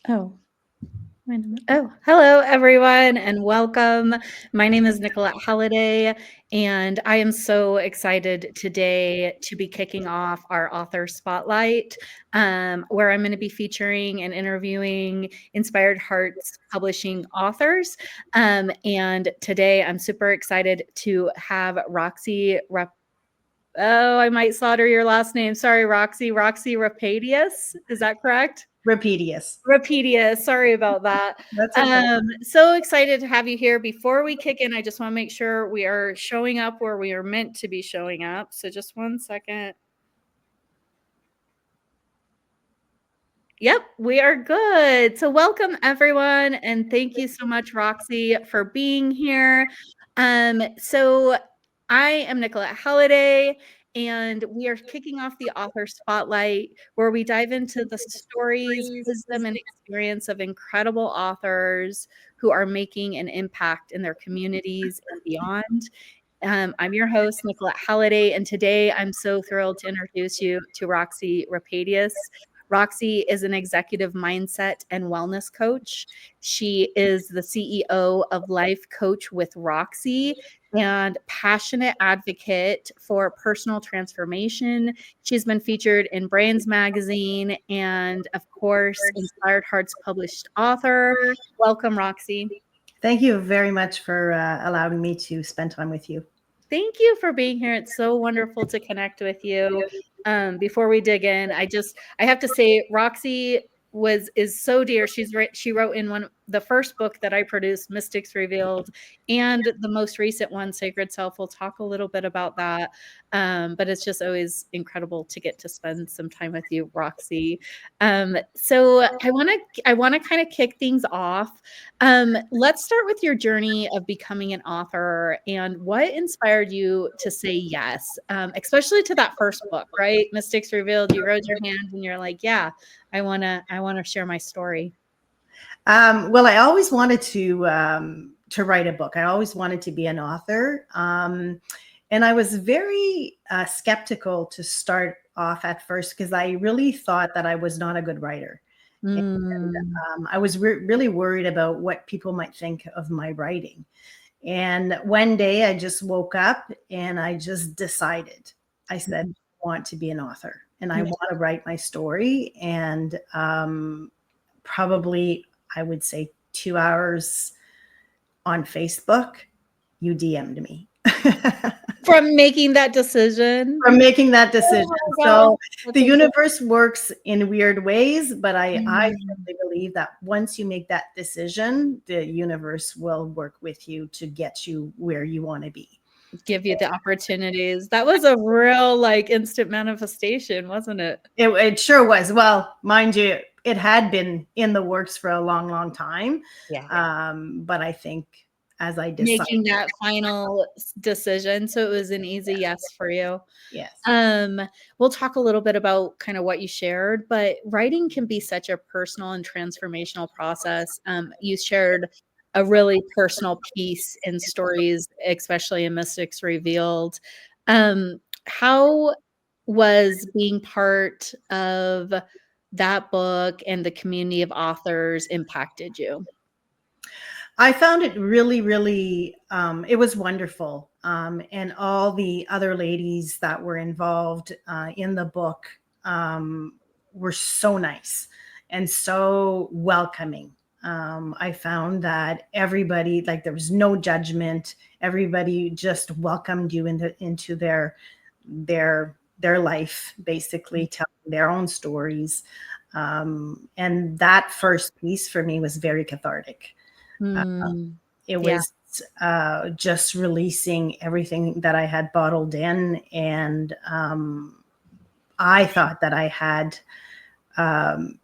Oh, wait a minute. Oh, hello everyone and welcome. My name is Nicolette Halladay, and I am so excited today to be kicking off our author spotlight, where I'm going to be featuring and interviewing Inspired Hearts publishing authors. And today I'm super excited to have Roxy Oh, I might slaughter your last name. Sorry, Roxy Rapedius. Is that correct? Rapedius. Rapedius. Sorry about that. That's okay. So excited to have you here. Before we kick in, I just want to make sure we are showing up where we are meant to be showing up. So just one second. Yep, we are good. So welcome everyone, and thank you so much, Roxy, for being here. So I am Nicolette Halladay, and we are kicking off the author spotlight where we dive into the stories, wisdom, and experience of incredible authors who are making an impact in their communities and beyond. I'm your host, Nicolette Halladay, and today I'm so thrilled to introduce you to Roxy Rapedius. Roxy is an executive mindset and wellness coach. She is the CEO of Life Coach with Roxy and passionate advocate for personal transformation. She's been featured in Brains Magazine and, of course, Inspired Hearts published author. Welcome, Roxy. Thank you very much for allowing me to spend time with you. Thank you for being here. It's so wonderful to connect with you. Before we dig in, I have to say, Roxy is so dear. She wrote in the first book that I produced, Mystics Revealed, and the most recent one, Sacred Self. We'll talk a little bit about that. But it's just always incredible to get to spend some time with you, Roxy. So I want to kind of kick things off. Let's start with your journey of becoming an author and what inspired you to say yes, especially to that first book, right? Mystics Revealed. You rose your hand and you're like, yeah, I wanna share my story. Well, I always wanted to write a book. I always wanted to be an author, and I was very skeptical to start off at first because I really thought that I was not a good writer. And I was really worried about what people might think of my writing. And one day I just woke up and I just decided. I said, I want to be an author and I want to write my story. And probably, I would say 2 hours on Facebook, you DM'd me. From making that decision? From making that decision. Oh So the universe works in weird ways, but I firmly believe that once you make that decision, the universe will work with you to get you where you want to be. Give you the opportunities. That was a real instant manifestation, wasn't it? It sure was. Well, mind you, it had been in the works for a long, long time. Yeah. But I think as I decided, Making that final decision, so it was an easy yes for you. Yes. We'll talk a little bit about kind of what you shared, but writing can be such a personal and transformational process. You shared a really personal piece in stories, especially in Mystics Revealed. How was being part of that book and the community of authors impacted you? I found it really, really, it was wonderful. And all the other ladies that were involved in the book were so nice and so welcoming. I found that everybody, there was no judgment. Everybody just welcomed you into their life, basically telling their own stories. And that first piece for me was very cathartic. It was just releasing everything that I had bottled in. And I thought that I had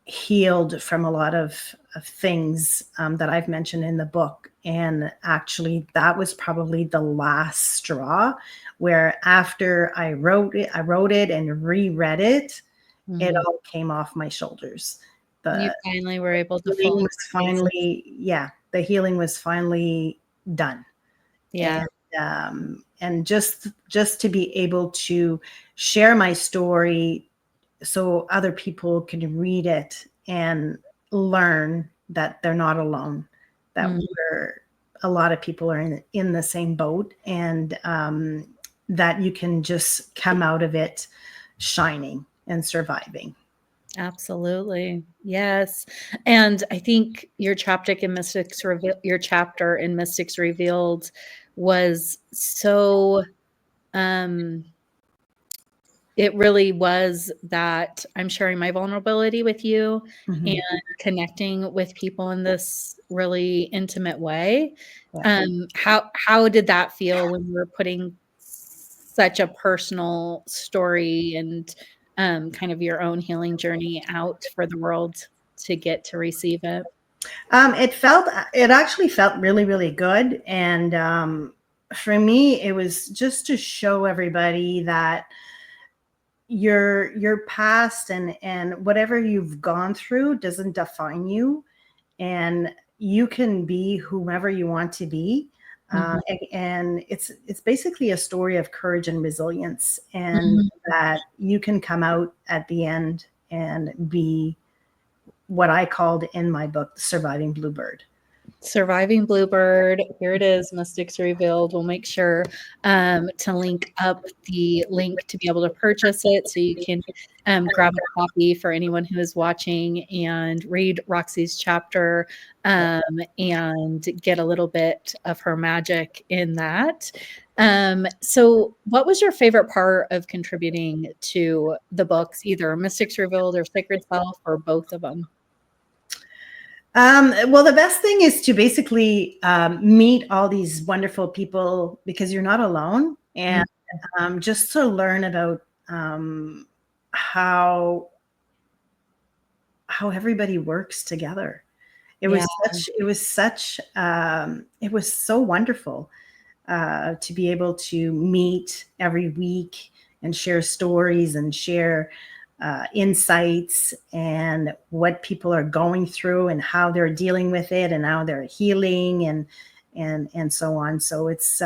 healed from a lot of things that I've mentioned in the book. And actually, that was probably the last straw where after I wrote it and reread it, it all came off my shoulders. You finally were able to healing was the healing was finally done. Yeah. And just to be able to share my story so other people can read it and learn that they're not alone, that Mm, we're a lot of people are in the same boat, and that you can just come out of it shining and surviving. absolutely. Yes. And I think your chapter in Mystics Revealed was so um it really was that I'm sharing my vulnerability with you and Mhm. connecting with people in this really intimate way. Yeah. How did that feel when you were putting such a personal story and, kind of your own healing journey out for the world to get to receive it? It actually felt really, really good. And for me, it was just to show everybody that your past and whatever you've gone through doesn't define you, and you can be whomever you want to be. Mhm. And it's basically a story of courage and resilience, and Mhm. that you can come out at the end and be what I called in my book, the surviving bluebird. Surviving Bluebird. Here it is, Mystics Revealed. We'll make sure to link up the link to be able to purchase it so you can grab a copy for anyone who is watching and read Roxy's chapter um, and get a little bit of her magic in that. So, what was your favorite part of contributing to the books, either Mystics Revealed or Sacred Self, or both of them? Well, the best thing is to basically meet all these wonderful people, because you're not alone, and just to learn about um, how everybody works together. Yeah. It was so wonderful to be able to meet every week and share stories and share insights and what people are going through and how they're dealing with it and how they're healing and so on. So it's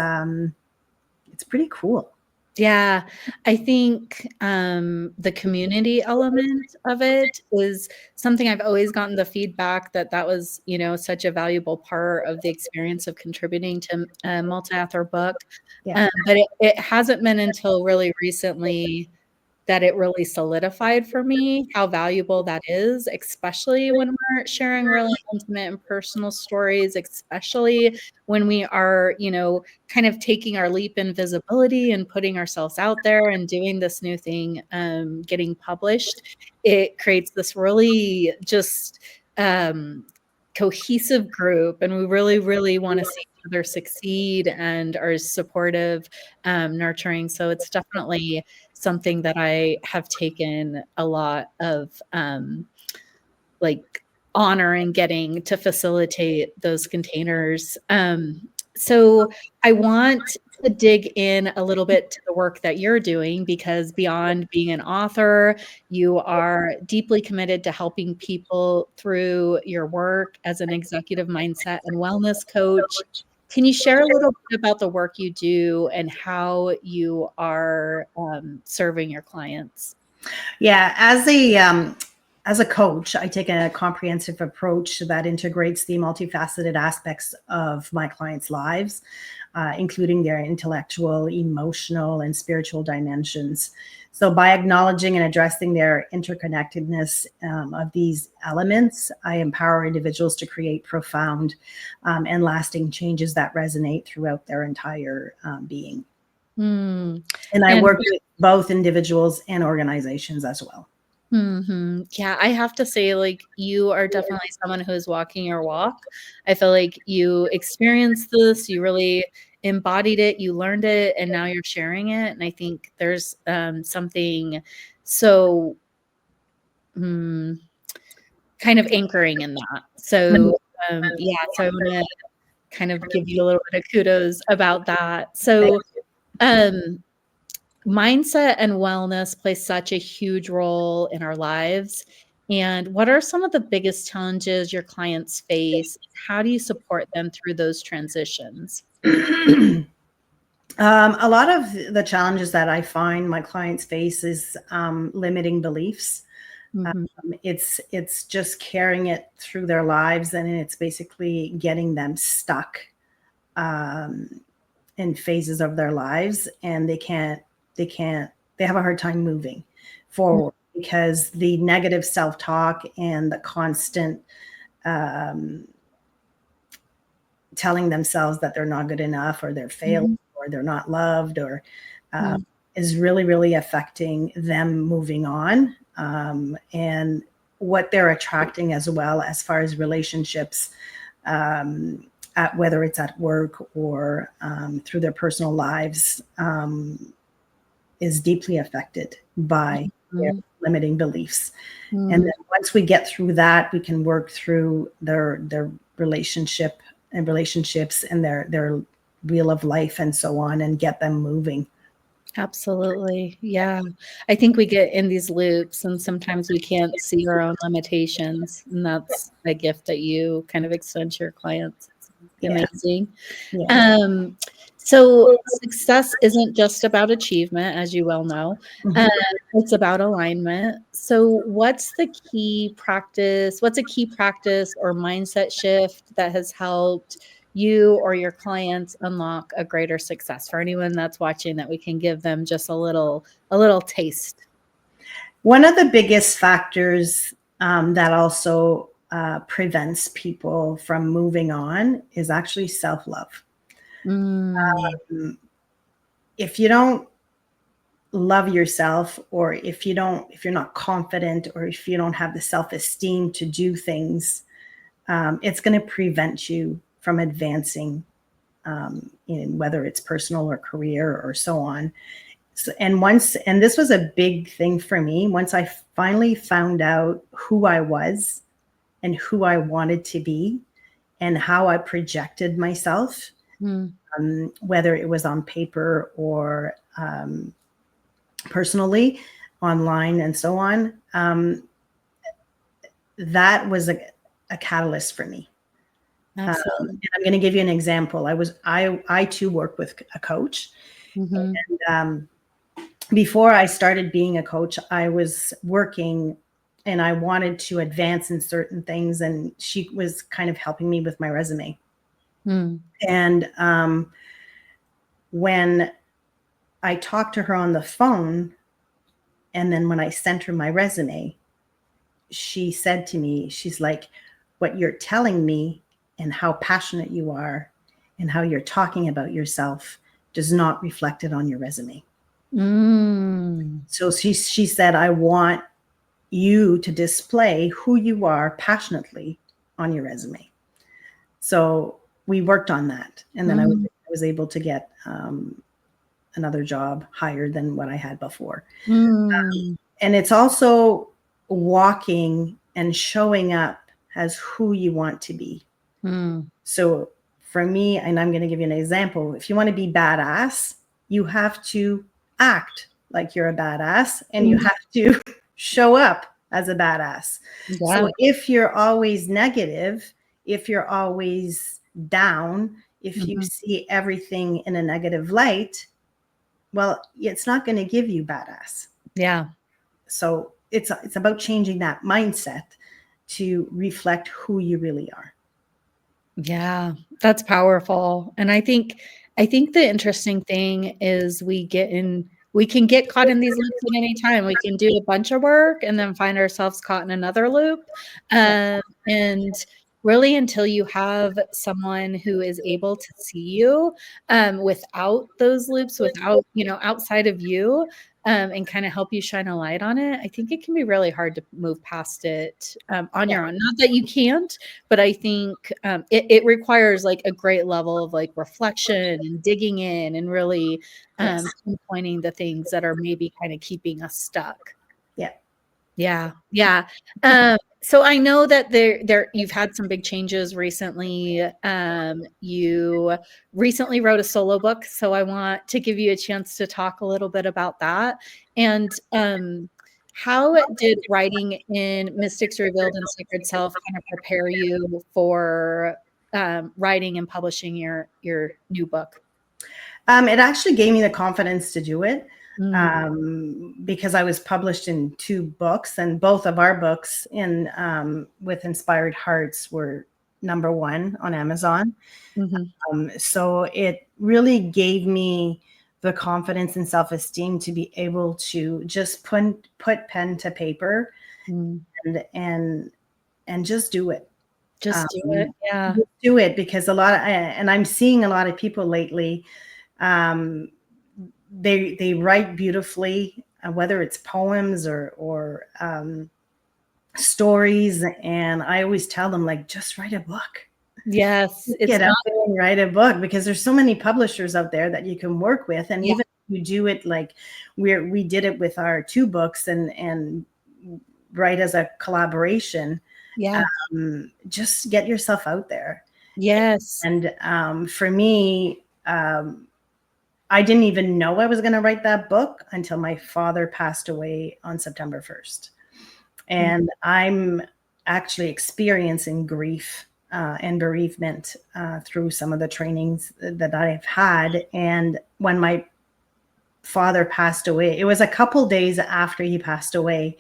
pretty cool. Yeah, I think, the community element of it is something I've always gotten the feedback that that was, such a valuable part of the experience of contributing to a multi-author book, Yeah. but it hasn't been until really recently that it really solidified for me how valuable that is, especially when we're sharing really intimate and personal stories, especially when we are, kind of taking our leap in visibility and putting ourselves out there and doing this new thing, getting published. It creates this really just cohesive group, and we really, really want to see each other succeed and are supportive, nurturing. So it's definitely something that I have taken a lot of, like, honor in getting to facilitate those containers. So I want to dig in a little bit to the work that you're doing because beyond being an author, you are deeply committed to helping people through your work as an executive mindset and wellness coach. Can you share a little bit about the work you do and how you are, serving your clients? Yeah, as a coach, I take a comprehensive approach that integrates the multifaceted aspects of my clients' lives, including their intellectual, emotional, and spiritual dimensions. So, by acknowledging and addressing their interconnectedness of these elements, I empower individuals to create profound and lasting changes that resonate throughout their entire being. Mm, And I and work with both individuals and organizations as well. Mhm. Yeah, I have to say, like, you are definitely someone who's walking your walk. I feel like you experienced this, you really embodied it, you learned it, and now you're sharing it, and I think there's, something so, mm, kind of anchoring in that. So, yeah, so I wanna kind of give you a little bit of kudos about that. So, um mindset and wellness play such a huge role in our lives. And what are some of the biggest challenges your clients face? How do you support them through those transitions? A lot of the challenges that I find my clients face is limiting beliefs, Mhm. It's just carrying it through their lives, and it's basically getting them stuck um, in phases of their lives, and they have a hard time moving forward because the negative self-talk and the constant um, telling themselves that they're not good enough, or they're failing, Mhm. or they're not loved, or uh, Mm. is really, really affecting them moving on, and what they're attracting as well, as far as relationships, um, whether it's at work or through their personal lives, is deeply affected by their Mhm. limiting beliefs. And Mm. then once we get through that, we can work through their relationship and relationships and their wheel of life and so on, and get them moving. Absolutely. Yeah. I think we get in these loops and sometimes we can't see our own limitations. And that's a gift that you kind of extend to your clients. It's Yeah, amazing. yeah. Um, so success isn't just about achievement, as you well know. Mhm. Uh, it's about alignment. So what's a key practice or mindset shift that has helped you or your clients unlock a greater success for anyone that's watching that we can give them just a little taste? One of the biggest factors that also prevents people from moving on is actually self-love. Mm, If you don't love yourself, or if you're not confident, or if you don't have the self-esteem to do things, it's going to prevent you from advancing, in whether it's personal or career or so on. So, and this was a big thing for me, once I finally found out who I was and who I wanted to be and how I projected myself, mm, whether it was on paper or personally, online, and so on. That was a catalyst for me. absolutely. And I'm going to give you an example. I too work with a coach. Mhm, And before I started being a coach, I was working, and I wanted to advance in certain things, and she was kind of helping me with my resume. mm, And when I talked to her on the phone, and then when I sent her my resume, she said to me, she's like, what you're telling me and how passionate you are and how you're talking about yourself does not reflect it on your resume. mm, So she said, I want you to display who you are passionately on your resume. So we worked on that. And then mm, I was able to get another job higher than what I had before. mm, And it's also walking and showing up as who you want to be. mm, So for me, and I'm going to give you an example, if you want to be badass, you have to act like you're a badass, and you mm. have to show up as a badass. So Yeah, if you're always negative, if you're always down, if you mhm, see everything in a negative light, well, it's not going to give you badass. yeah. So it's about changing that mindset to reflect who you really are. Yeah, that's powerful, and I think the interesting thing is we can get caught in these loops at any time. We can do a bunch of work and then find ourselves caught in another loop, Yeah. and really until you have someone who is able to see you, without those loops, without, outside of you, and kinda help you shine a light on it, I think it can be really hard to move past it, on Yeah. your own. Not that you can't, but I think, it requires, like, a great level of, like, reflection and digging in and really, Yes. pinpointing the things that are maybe kinda keeping us stuck. Yeah. Yeah, yeah. So I know that there you've had some big changes recently. You recently wrote a solo book, so I want to give you a chance to talk a little bit about that. And how did writing in Mystics Revealed and Sacred Self kind of prepare you for writing and publishing your new book? It actually gave me the confidence to do it. Mm, because I was published in 2 books, and both of our books in with Inspired Hearts were #1 on Amazon. mhm, So it really gave me the confidence and self-esteem to be able to just put pen to paper mm. and just do it. Just do it. Yeah. Just do it, because and I'm seeing a lot of people lately. Um, they write beautifully, whether it's poems or stories, and I always tell them, like, just write a book. Yes, it's Get out not. there and write a book, because there's so many publishers out there that you can work with, and Yeah, even if you do it like we did it with our 2 books, and write as a collaboration. yeah. Just get yourself out there. Yes. And for me, I didn't even know I was going to write that book until my father passed away on September 1st. Mm, And I'm actually experiencing grief and bereavement through some of the trainings that I've had. And when my father passed away, it was a couple days after he passed away.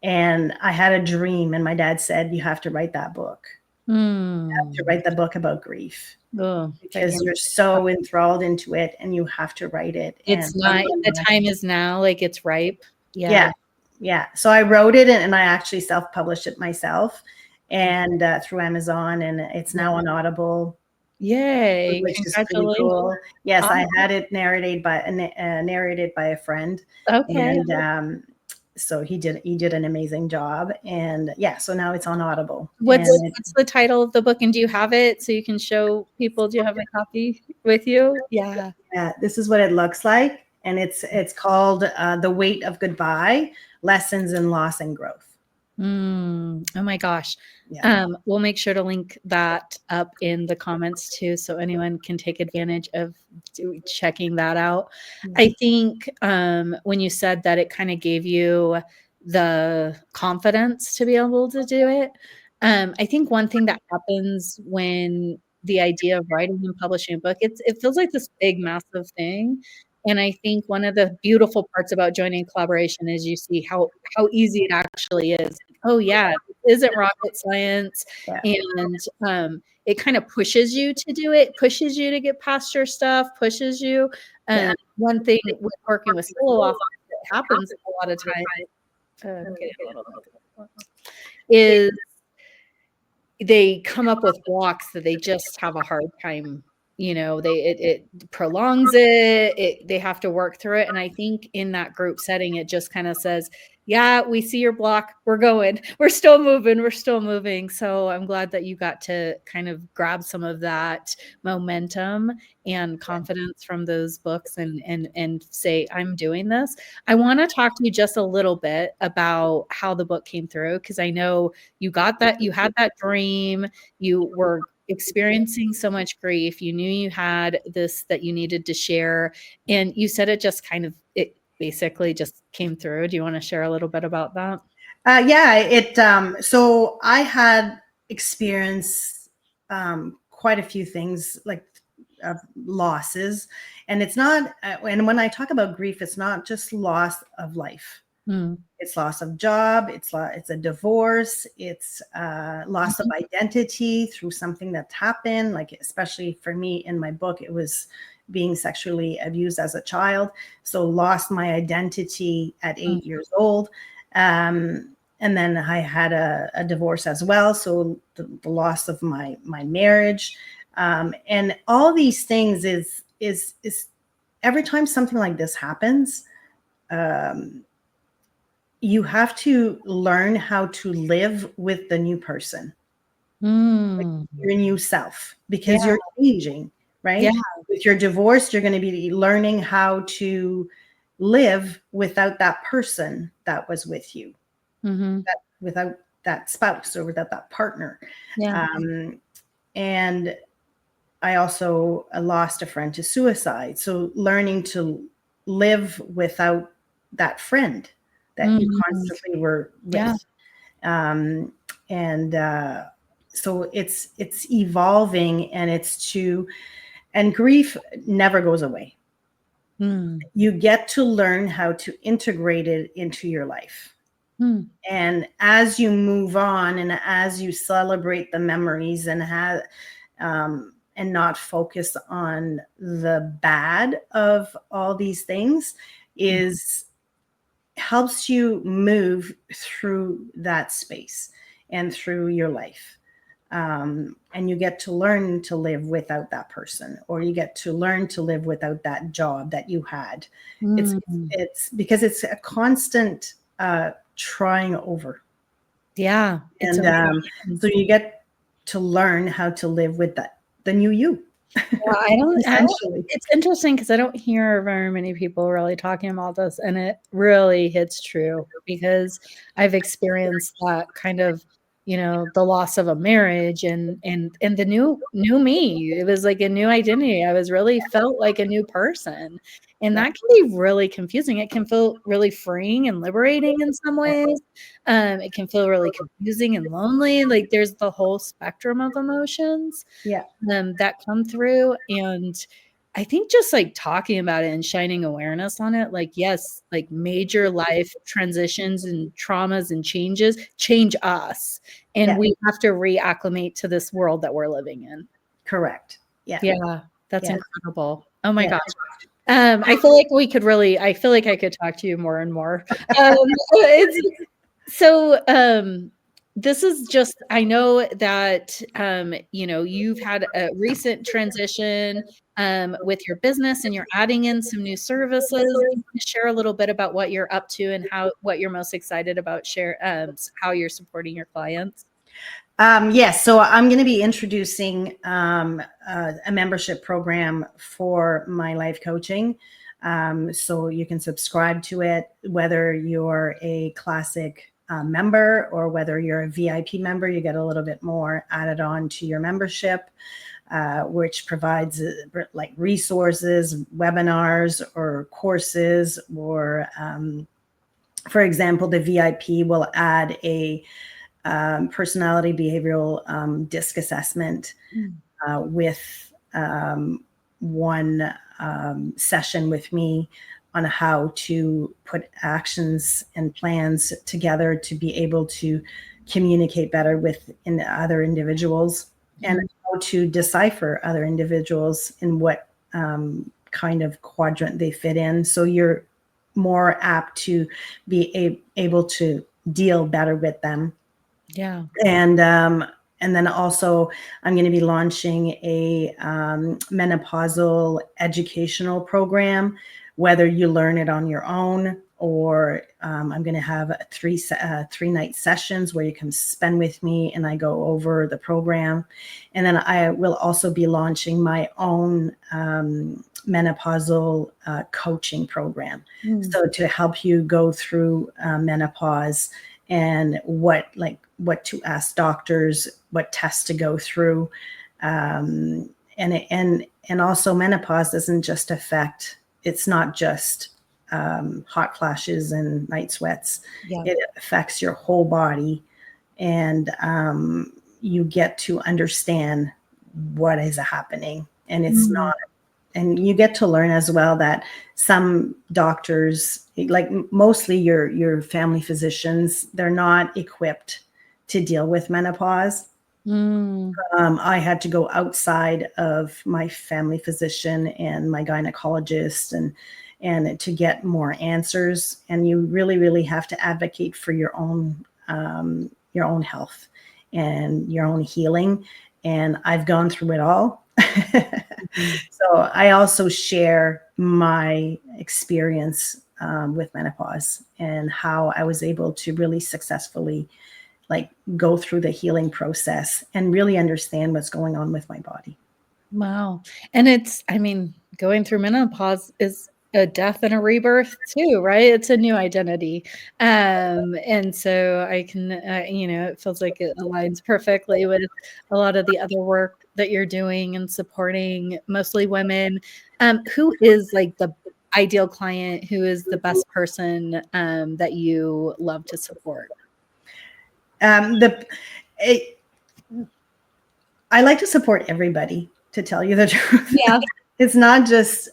And I had a dream, and my dad said, "You have to write that book. You have to mm. write the book about grief, Oh, I because can't. you're so enthralled into it, and you have to write it." And It's not the time is now, like, it's ripe. yeah, Yeah. yeah. So I wrote it, and I actually self-published it myself, and through Amazon, and it's Yeah. now on Audible, Yay, which is pretty congratulations. cool. Yes, I Awesome. had it narrated by a friend, Okay. and so he did an amazing job, and yeah, so now it's on Audible, and What's the title of the book, and do you have it so you can show people? Do you have a copy with you? Yeah. yeah, this is what it looks like, and it's called "The Weight of Goodbye: Lessons in Loss and Growth." Oh my gosh. Yeah. We'll make sure to link that up in the comments too, so anyone can take advantage of checking that out. Yeah. I think when you said that it kind of gave you the confidence to be able to do it, I think one thing that happens when the idea of writing and publishing a book, it feels like this big, massive thing. And I think one of the beautiful parts about joining a collaboration is you see how easy it actually is. Oh, yeah, this isn't rocket science, Yeah. and, it kinda pushes you to do it, pushes you to get past your stuff, pushes you. Yeah. One thing with working with solo authors that happens a lot of times, I'm getting a little is they come up with blocks that they just have a hard time, it prolongs they have to work through it, and I think in that group setting, it just kinda says, "Yeah, we see your block, we're going, we're still moving," so I'm glad that you got to kind of grab some of that momentum and confidence from those books and say, "I'm doing this." I wanna talk to you just a little bit about how the book came through, because I know you had that dream, you were experiencing so much grief, you knew you had this that you needed to share, and you said it basically just came through. Do you wanna share a little bit about that? Yeah, so I had experienced quite a few things, like losses, and it's not. And when I talk about grief, it's not just loss of life. Mm, It's loss of job. It's a divorce. It's loss of mhm, identity through something that's happened. Like, especially for me in my book, it was being sexually abused as a child. So lost my identity at mm, 8 years old. And then I had a divorce as well. So the loss of my marriage, and all these things is every time something like this happens. Um, you have to learn how to live with the new person, like mm. your new self, because Yeah, you're changing, yeah, right? If you're divorced, you're going to be learning how to live without that person that was with you, mhm, without that spouse or without that partner. yeah, Um, and I also lost a friend to suicide. So learning to live without that friend that you mm, constantly were yeah, with. um, and so it's evolving, and it's to and grief never goes away. Mm. You get to learn how to integrate it into your life. Mm. And as you move on and as you celebrate the memories and have and not focus on the bad of all these things, is helps you move through that space and through your life. And you get to learn to live without that person, or you get to learn to live without that job that you had. it's Mm. it's because it's a constant trying over. Yeah, it's And important. so you get to learn how to live with that, the new you. Yeah, I don't Essentially. it's interesting because I don't hear very many people really talking about this, and it really hits true because I've experienced that kind of, the loss of a marriage and the new me. It was like a new identity. I was really felt like a new person, and Yeah. that can be really confusing. It can feel really freeing and liberating in some ways. It can feel really confusing and lonely, like, there's the whole spectrum of emotions Yeah. that come through, and I think just, like, talking about it and shining awareness on it, like, yes, like, major life transitions and traumas and changes change us, and Yeah. we have to reacclimate to this world that we're living in. Correct. Yeah. Yeah, that's Yeah. incredible. Oh my Yeah. gosh. I feel like I could talk to you more and more. Um, it's so, this is just I know that, you've had a recent transition, with your business and you're adding in some new services. Do you wanna share a little bit about what you're up to and what you're most excited about how you're supporting your clients? Yes, so I'm going to be introducing a membership program for my life coaching. So you can subscribe to it, whether you're a classic member or whether you're a VIP member. You get a little bit more added on to your membership, which provides like resources, webinars, or courses, or for example, the VIP will add a personality behavioral disc assessment Mm. with one session with me on how to put actions and plans together to be able to communicate better with other individuals, and Mm. how to decipher other individuals in what kind of quadrant they fit in, so you're more apt to be able to deal better with them. Yeah. And then also I'm going to be launching a menopausal educational program, whether you learn it on your own, or I'm going to have three night sessions where you can spend with me and I go over the program. And then I will also be launching my own menopausal coaching program, Mm. so to help you go through menopause, and what to ask doctors, what tests to go through, and also menopause doesn't just affect. It's not just hot flashes and night sweats. Yeah. It affects your whole body, and you get to understand what is happening, and it's Mm. not. And you get to learn as well that some doctors, like mostly your family physicians, they're not equipped to deal with menopause. Mm. I had to go outside of my family physician and my gynecologist, and to get more answers. And you really, really have to advocate for your own health and your own healing. And I've gone through it all. Mhm. So I also share my experience with menopause and how I was able to really successfully like go through the healing process and really understand what's going on with my body. Wow. And I mean, going through menopause is a death and a rebirth too, right? It's a new identity. And so I can, it feels like it aligns perfectly with a lot of the other work that you're doing and supporting mostly women. Who is like the ideal client? Who is the best person that you love to support? The it, I like to support everybody, to tell you the truth. Yeah. It's not just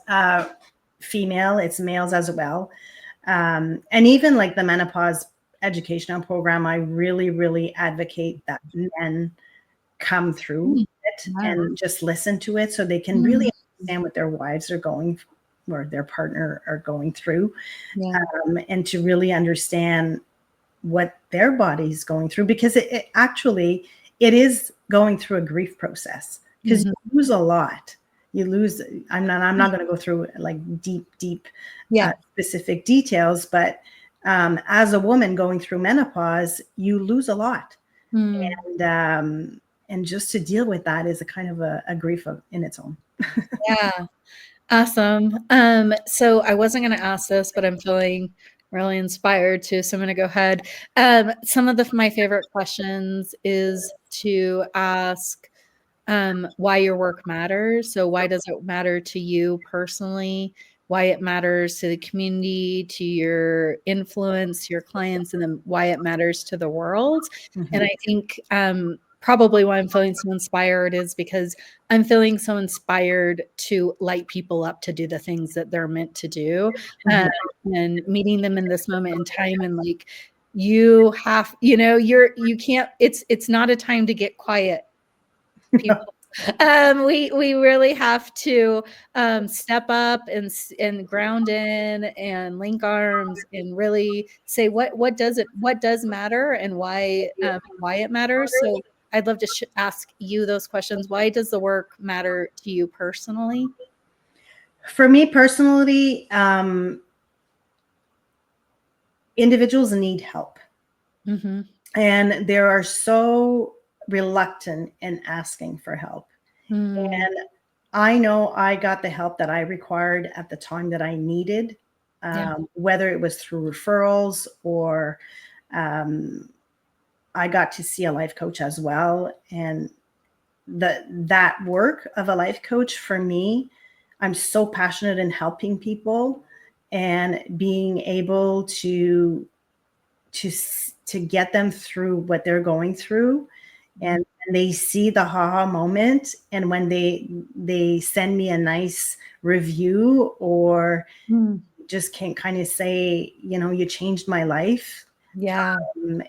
female, it's males as well. And even like the menopause educational program, I really, really advocate that men come through Mm, it yeah. and just listen to it so they can Mm, really understand what their wives are going or their partner are going through, yeah. and to really understand what their body's going through, because it actually it is going through a grief process, because Mhm. you lose a lot. You lose. I'm not going to go through like deep Yeah. specific details, but as a woman going through menopause, you lose a lot, Mm, and just to deal with that is a kind of a grief in its own. yeah. Awesome. So I wasn't gonna ask this, but I'm feeling really inspired to, so I'm gonna go ahead. Some of my favorite questions is to ask why your work matters. So why does it matter to you personally? Why it matters to the community, to your influence, your clients, and then why it matters to the world. And Mhm. I think probably why I'm feeling so inspired is because I'm feeling so inspired to light people up to do the things that they're meant to do. Um, Mhm. and meeting them in this moment in time, and like you have, you can't, it's not a time to get quiet, people. We really have to step up and ground in and link arms and really say what does matter and why it matters. So I'd love to ask you those questions. Why does the work matter to you personally? For me personally, individuals need help, Hmm. and they are so reluctant in asking for help. Mm, And I know I got the help that I required at the time that I needed, yeah. whether it was through referrals or um, I got to see a life coach as well. And that work of a life coach for me, I'm so passionate in helping people and being able to to get them through what they're going through, and they see the haha moment, and when they send me a nice review or Mm, just can kind of say, you changed my life, yeah.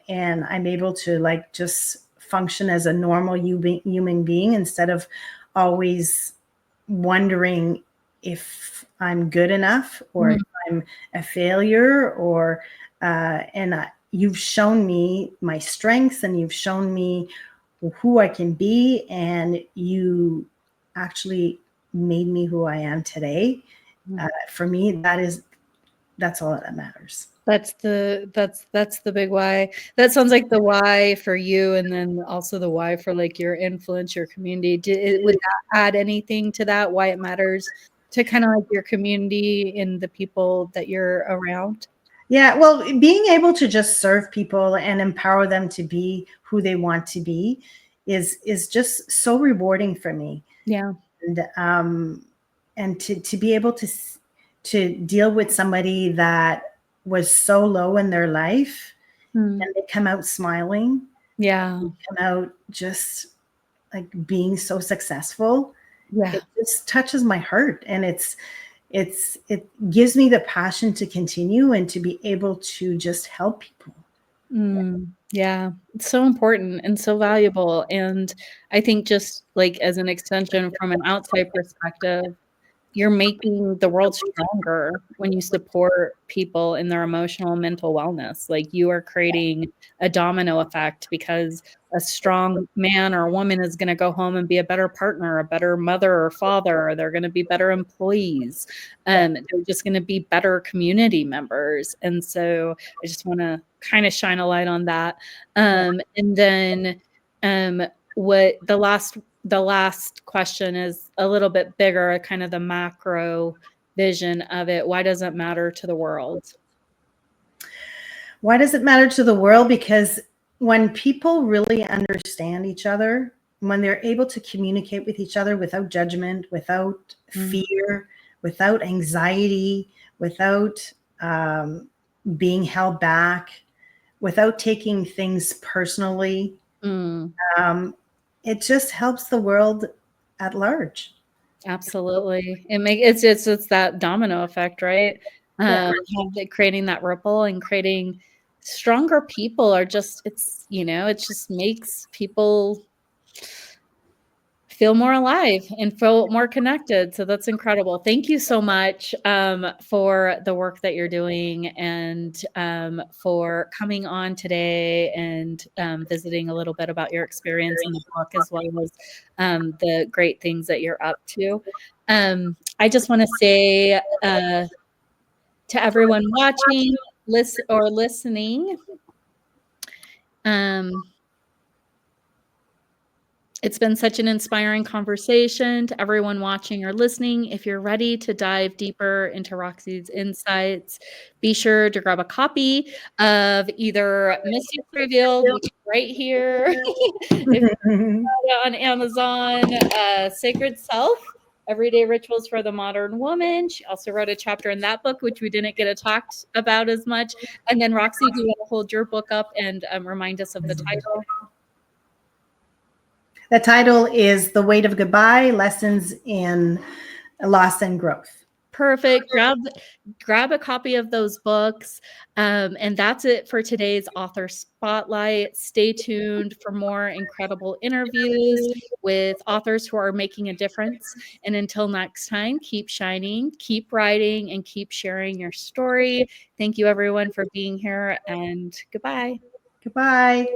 and I'm able to like just function as a normal human being instead of always wondering if I'm good enough or Mm, if I'm a failure, or you've shown me my strengths, and you've shown me who I can be, and you actually made me who I am today. mm. For me, that's all that matters. That's the big why. That sounds like the why for you, and then also the why for, like, your influence, your community. Would that add anything to that, why it matters to kinda like your community and the people that you're around? Yeah, well, being able to just serve people and empower them to be who they want to be is just so rewarding for me. Yeah. And to be able to deal with somebody that was so low in their life, Mm. and they come out smiling, Yeah. come out just like being so successful, Yeah. it just touches my heart, and it gives me the passion to continue and to be able to just help people. Mm. Yeah. It's so important and so valuable, and I think just, like, as an extension from an outside perspective, you're making the world stronger when you support people in their emotional and mental wellness. Like, you are creating a domino effect because a strong man or woman is gonna go home and be a better partner, a better mother or father, they're gonna be better employees, they're just gonna be better community members, and so I just wanna kinda shine a light on that. And then, um, what the last question is a little bit bigger, kind of the macro vision of it. Why does it matter to the world? Why does it matter to the world? Because when people really understand each other, when they're able to communicate with each other without judgment, without Mm, fear, without anxiety, without being held back, without taking things personally, mm, um, it just helps the world at large. Absolutely. It's that domino effect, right? Yeah. Creating that ripple and creating stronger people are just it just makes people feel more alive and feel more connected. So that's incredible. Thank you so much for the work that you're doing and for coming on today and visiting a little bit about your experience in the book as well as the great things that you're up to. I just want to say to everyone watching, listening, um, it's been such an inspiring conversation. To everyone watching or listening. If you're ready to dive deeper into Roxy's insights, be sure to grab a copy of either Mystic Revealed, which is right here, if on Amazon, Sacred Self, Everyday Rituals for the Modern Woman. She also wrote a chapter in that book, which we didn't get to talk about as much. And then Roxy, do you want to hold your book up and remind us of the title? The title is The Weight of Goodbye, Lessons in Loss and Growth. Perfect. Grab a copy of those books. And that's it for today's author spotlight. Stay tuned for more incredible interviews with authors who are making a difference. And until next time, keep shining, keep writing, and keep sharing your story. Thank you, everyone, for being here, and goodbye. Goodbye.